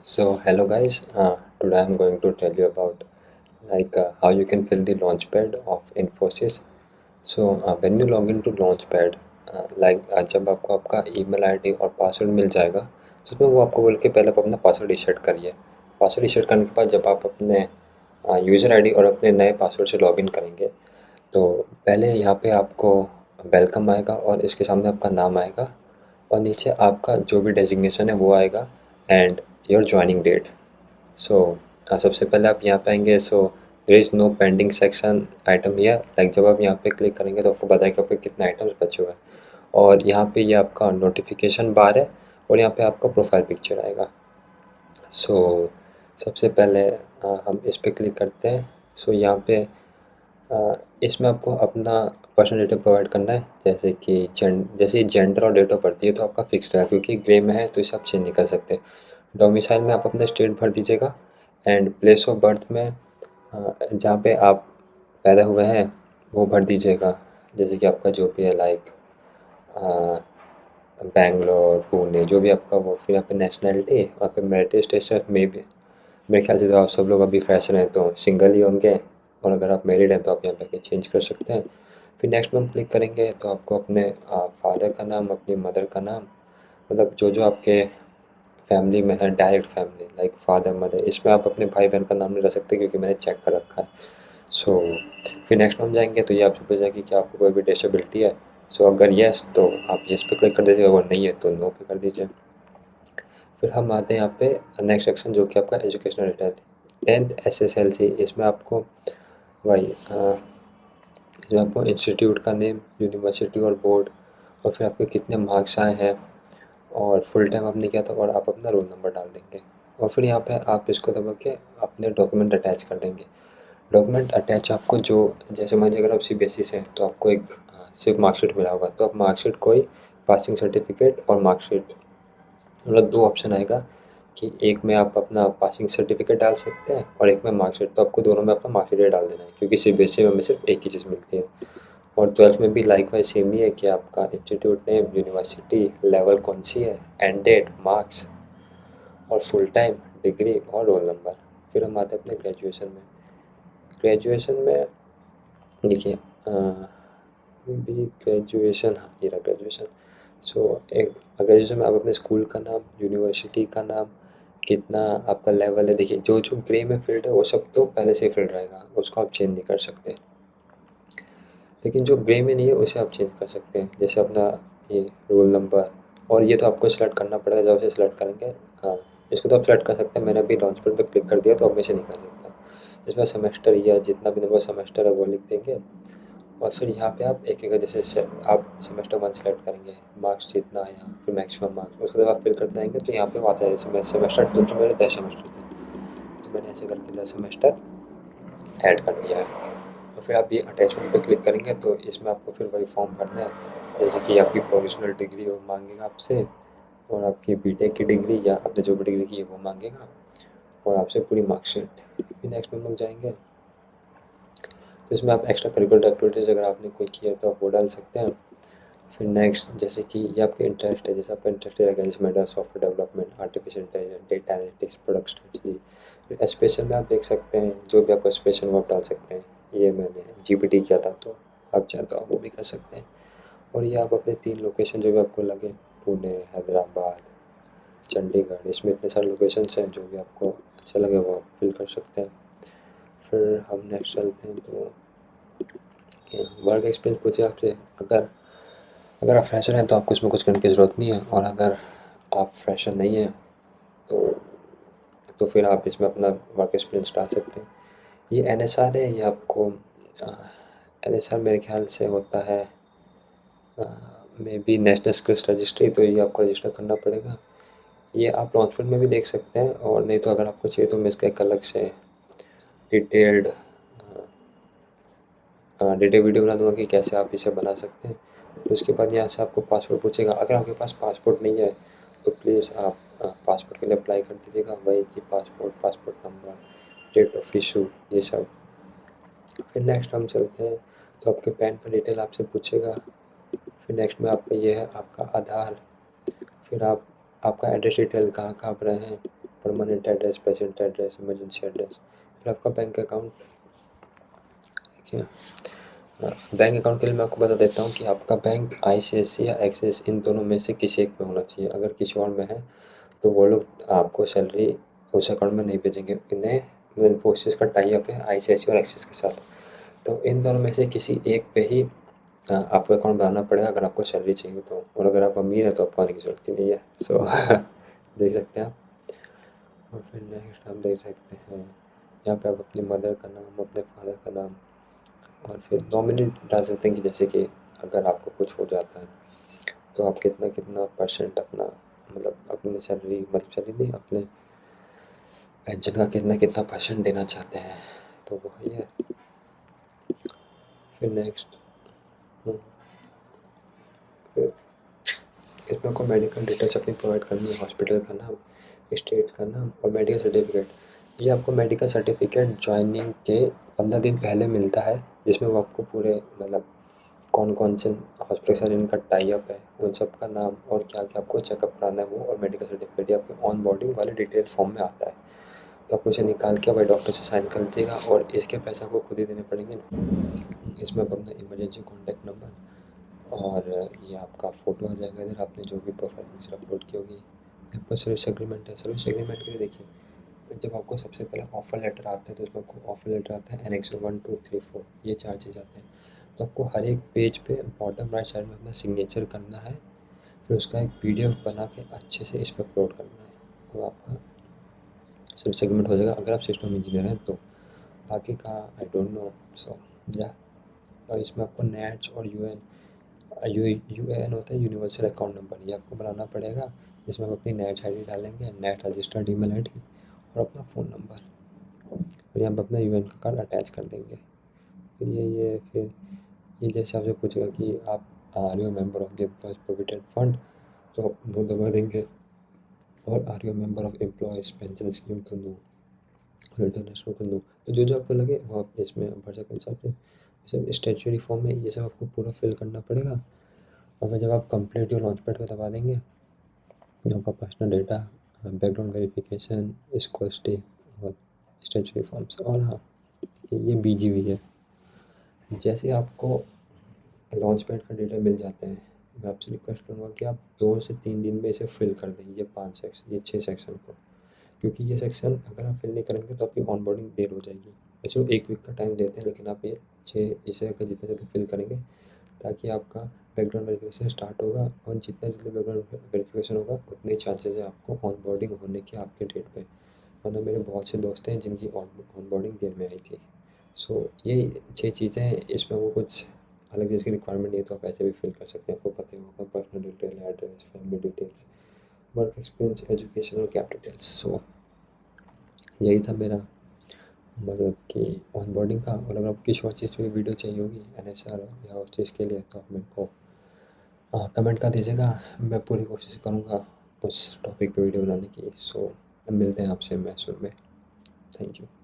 So hello guys, today I'm going to tell you about how you can fill the launchpad of Infosys. So when you log into launchpad, जब आपको आपका email ID और password मिल जाएगा, जिसमें वो आपको बोल के पहले आप अपना पासवर्ड रीसेट करिए। पासवर्ड रीसेट करने के बाद जब आप अपने यूज़र आईडी और अपने नए पासवर्ड से लॉगिन करेंगे, तो पहले यहाँ पे आपको वेलकम आएगा और इसके सामने आपका नाम आएगा और नीचे आपका जो भी डेजिग्नेशन है वो आएगा and your joining date. So सबसे पहले आप यहाँ पे आएंगे। So there is no pending section item here. जब आप यहाँ पे क्लिक करेंगे तो आपको बताएगा आपके कितने आइटम्स बचे हुए हैं और यहाँ पे ये आपका नोटिफिकेशन बार है और यहाँ पे आपका प्रोफाइल पिक्चर आएगा। सो सबसे पहले हम इस पे क्लिक करते हैं। सो यहाँ पे इसमें आपको अपना पर्सनल डिटेल प्रोवाइड करना है, जैसे जेंडर और डेट ऑफ बर्थ। ये तो आपका फिक्स्ड है क्योंकि ग्रे में है तो इसे आप चेंज नहीं कर सकते। डोमिसाइल में आप अपना स्टेट भर दीजिएगा एंड प्लेस ऑफ बर्थ में जहाँ पे आप पैदा हुए हैं वो भर दीजिएगा, जैसे कि आपका जो भी है बैंगलोर, पुणे, जो भी आपका वो। फिर यहाँ पे नेशनैलिटी और फिर मैरिटल स्टेटस में भी मेरे ख्याल से तो आप सब लोग अभी फ्रेशर हैं तो सिंगल ही होंगे, और अगर आप मैरिड हैं तो आप यहाँ पे चेंज कर सकते हैं। फिर नेक्स्ट में हम क्लिक करेंगे तो आपको अपने फादर का नाम, अपनी मदर का नाम, मतलब जो जो आपके फैमिली में है, direct family like father mother, इसमें आप अपने भाई बहन का नाम नहीं रख सकते क्योंकि मैंने चेक कर रखा है। सो फिर नेक्स्ट में हम जाएंगे तो ये आपसे पूछेगा कि क्या आपको कोई भी डिसेबिलिटी है। सो अगर येस तो आप येस पे क्लिक कर दीजिए, अगर नहीं है तो नो पे कर दीजिए। फिर हम आते हैं यहाँ पे नेक्स्ट सेक्शन जो कि आपका एजुकेशनल डिटेल। 10th SSLC, इसमें आपको वही इसमें आपको इंस्टीट्यूट का नेम, यूनिवर्सिटी और बोर्ड, और फिर आपके कितने मार्क्स आए हैं और फुल टाइम आपने किया था, और आप अपना रोल नंबर डाल देंगे। और फिर यहाँ पे आप इसको दबा के अपने डॉक्यूमेंट अटैच कर देंगे। डॉक्यूमेंट अटैच आपको जो, जैसे मान लीजिए अगर आप CBSE से हैं तो आपको एक सिर्फ मार्कशीट मिला होगा, तो आप मार्कशीट को ही पासिंग सर्टिफिकेट और मार्कशीट, मतलब दो ऑप्शन आएगा कि एक में आप अपना पासिंग सर्टिफिकेट डाल सकते हैं और एक में मार्कशीट। तो आपको दोनों में अपना मार्कशीट डाल देना है क्योंकि CBSE में हमें सिर्फ एक ही चीज़ मिलती है। और 12th में भी लाइक वाइज सेम ही है कि आपका इंस्टीट्यूट नेम, यूनिवर्सिटी, लेवल कौन सी है, एंड डेट, मार्क्स और फुल टाइम, डिग्री और रोल नंबर। फिर हम आते हैं अपने ग्रेजुएशन में। ग्रेजुएशन में देखिए भी ग्रेजुएशन, हाँ ये रहा ग्रेजुएशन। सो एक ग्रेजुएशन में आप अपने स्कूल का नाम, यूनिवर्सिटी का नाम, कितना आपका लेवल है। देखिए जो जो ग्रे में फील्ड है वो सब तो पहले से ही फील्ड रहेगा, उसको आप चेंज नहीं कर सकते। लेकिन जो ग्रे में नहीं है उसे आप चेंज कर सकते हैं, जैसे अपना ये रोल नंबर। और ये तो आपको सेलेक्ट करना पड़ेगा, जब से सेलेक्ट करेंगे। हाँ, इसको तो आप सेलेक्ट कर सकते हैं। मैंने अभी लॉन्च पर क्लिक कर दिया तो अब मैं इसे नहीं कर सकता। इसमें सेमेस्टर या जितना भी नंबर सेमेस्टर है वो लिख देंगे और फिर यहाँ पे आप एक एक आप सेमेस्टर 1 सेलेक्ट करेंगे, मार्क्स जितना आया, फिर मैक्सिमम मार्क्स, उसके बाद आप फिल करते जाएंगे तो यहाँ पे वो आता है। जैसे सेमेस्टर तो मेरे 10 सेमेस्टर थे तो मैंने ऐसे करके 10 सेमेस्टर ऐड कर दिया है। और फिर आप ये अटैचमेंट पे क्लिक करेंगे तो इसमें आपको फिर वही फॉर्म भरना है, जैसे कि आपकी प्रोविजनल डिग्री वो मांगेगा आपसे, और आपकी बीटेक की डिग्री या आपने जो भी डिग्री की है वो मांगेगा, और आपसे पूरी मार्कशीट। फिर नेक्स्ट में हम लोग जाएंगे तो इसमें आप एक्स्ट्रा करिकुलर एक्टिविटीज़ अगर आपने कोई किया तो आप वो डाल सकते हैं। फिर नेक्स्ट, जैसे कि ये आपके इंटरेस्ट है, जैसे आपका इंटरेस्ट रहेगा जैसे मेरा software development, artificial intelligence, data analytics, product strategy. फिर स्पेशल में आप देख सकते हैं जो भी आपको स्पेशल वो आप डाल सकते हैं। ये मैंने GPT किया था तो आप चाहें तो आप वो भी कर सकते हैं। और ये आप अपने 3 लोकेशन जो भी आपको लगे, पुणे, हैदराबाद, चंडीगढ़, इसमें इतने सारे लोकेशंस हैं, जो भी आपको अच्छा लगे वो आप फिल कर सकते हैं। फिर हम नेक्स्ट चलते हैं तो वर्क एक्सपीरियंस पूछे आपसे। अगर अगर आप फ्रेशर हैं तो आपको इसमें कुछ करने की ज़रूरत नहीं है, और अगर आप फ्रेशर नहीं हैं तो फिर आप इसमें अपना वर्क एक्सपीरियंस डाल सकते हैं। ये NSR है, ये आपको NSR मेरे ख्याल से होता है may be national skills registry, तो ये आपको रजिस्टर करना पड़ेगा। ये आप लॉन्चपैड में भी देख सकते हैं, और नहीं तो अगर आपको चाहिए तो मैं इसका एक अलग से डिटेल्ड डिटेल वीडियो बना दूंगा कि कैसे आप इसे बना सकते हैं। तो उसके बाद यहाँ से आपको पासपोर्ट पूछेगा। अगर आपके पास पासपोर्ट नहीं है तो प्लीज़ आप पासपोर्ट के लिए अप्लाई कर दीजिएगा, वही कि passport, passport number, date of issue, ये सब। फिर नेक्स्ट हम चलते हैं तो आपके पैन का डिटेल आपसे पूछेगा। फिर नेक्स्ट में आपका ये है आपका आधार। फिर आप आपका एड्रेस डिटेल, कहाँ कहाँ आप रहे हैं, permanent address, patient address, emergency address, फिर आपका बैंक अकाउंट। देखिए बैंक अकाउंट के लिए मैं आपको बता देता हूँ कि आपका बैंक ICICI या एक्सिस इन दोनों में से किसी एक में होना चाहिए। अगर किसी और में है तो वो लोग आपको सैलरी उस अकाउंट में नहीं भेजेंगे। इन्हें इन्फोसिस का टाई अप है ICICI और एक्सिस के साथ, तो इन दोनों में से किसी एक पे ही आपको अकाउंट बनाना पड़ेगा अगर आपको सैलरी चाहिए तो। और अगर आप अमीर हैं तो आपको आने की ज़रूरत ही नहीं है। सो देख सकते हैं आप। और फिर नेक्स्ट आप देख सकते हैं यहाँ पे आप अपनी मदर का नाम, अपने फादर का नाम, और फिर नॉमिनी डाल सकते हैं कि जैसे कि अगर आपको कुछ हो जाता है तो आप कितना कितना परसेंट अपना, मतलब अपनी सैलरी, मतलब सैलरी नहीं, अपने पेंशन का कितना कितना परसेंट देना चाहते हैं, तो वही है। फिर नेक्स्ट फिर इसमें आपको मेडिकल डिटेल्स अपनी प्रोवाइड करनी है, हॉस्पिटल का नाम, स्टेट का नाम और मेडिकल सर्टिफिकेट। ये आपको मेडिकल सर्टिफिकेट ज्वाइनिंग के 15 दिन पहले मिलता है, जिसमें वो आपको पूरे मतलब कौन कौन से हॉस्पिटल के साथ इनका टाई अप है, उन सब का नाम और क्या क्या आपको चेकअप कराना है वो, और मेडिकल सर्टिफिकेट ये आपके ऑन बोर्डिंग वाले डिटेल फॉर्म में आता है। तो आपको इसे निकाल के भाई डॉक्टर से साइन कर दीजिएगा, और इसके पैसे आपको खुद ही देने पड़ेंगे। इसमें आप अपना इमरजेंसी कॉन्टैक्ट नंबर और ये आपका फ़ोटो आ जाएगा इधर, आपने जो भी प्रोफाइल पिक्चर अपलोड की होगी। आपका सर्विस एग्रीमेंट है, सर्विस एग्रीमेंट के लिए देखिए जब आपको सबसे पहले ऑफ़र लेटर आता है तो उसमें आपको ऑफ़र लेटर आता है एनेक्स 1, 2, 3, 4, ये 4 चीज़ आते हैं। तो आपको हर एक पेज पे बॉटम राइट साइड में अपना सिग्नेचर करना है, फिर उसका एक PDF बना के अच्छे से इस पर अपलोड करना है, तो आपका सर्विस एग्रीमेंट हो जाएगा अगर आप सिस्टम इंजीनियर हैं तो। बाकी का आई डोंट नो। सो या और इसमें आपको नेट्स और UAN होता है, यूनिवर्सल अकाउंट नंबर, ये आपको बनाना पड़ेगा, जिसमें हम अपनी नेट ID डालेंगे, नेट रजिस्टर्ड ईमेल ID और अपना फ़ोन नंबर, और यहाँ पर अपना UN का कार्ड अटैच कर देंगे। फिर फिर ये जैसे आपसे पूछेगा कि आप are you member of the employees provident fund, तो आप नो दबा देंगे, और are you member of employees pension scheme तो नो, और इंटरनेशनल तो नो। तो जो जो आपको लगे वो आप इसमें भर सकते हैं। सब स्टेचुरी फॉर्म में ये सब आपको पूरा फिल करना पड़ेगा, और फिर जब आप कंप्लीट योर लॉन्च पैड पर दबा देंगे जो आपका personal data, background verification, school stay और स्टेचुरी फॉर्म्स, और हाँ ये BGV है। जैसे आपको लॉन्च पैड का डेटा मिल जाते हैं, मैं आपसे रिक्वेस्ट करूँगा कि आप 2 से 3 दिन में इसे फिल कर दें, ये 5 सेक्शन, ये 6 सेक्शन को, क्योंकि ये सेक्शन अगर आप फिल नहीं करेंगे तो आपकी ऑनबोर्डिंग देर हो जाएगी। वैसे वो 1 वीक का टाइम देते हैं, लेकिन आप ये 6 इसे अगर जितना जल्दी फिल करेंगे ताकि आपका बैकग्राउंड वेरिफिकेशन स्टार्ट होगा, और जितना जल्दी बैकग्राउंड वेरिफिकेशन होगा उतने चांसेस है आपको ऑनबोर्डिंग होने के आपके डेट पे। वरना मेरे बहुत से दोस्त हैं जिनकी ऑनबोर्डिंग देर में आई थी। सो ये 6 चीज़ें हैं, इसमें वो कुछ अलग चीज़ की रिक्वायरमेंट नहीं है, तो आप ऐसे भी फिल कर सकते हैं। आपको पता ही होगा personal detail, address, family details, work experience, education और कैप डिटेल्स। सो यही था मेरा मतलब कि ऑनबोर्डिंग का। और अगर आपको किसी और चीज़ की वीडियो चाहिए होगी NSR या उस चीज़ के लिए, तो आप मेरे को कमेंट कर दीजिएगा, मैं पूरी कोशिश करूँगा उस टॉपिक पे वीडियो बनाने की। सो मिलते हैं आपसे मैसूर में। Thank you.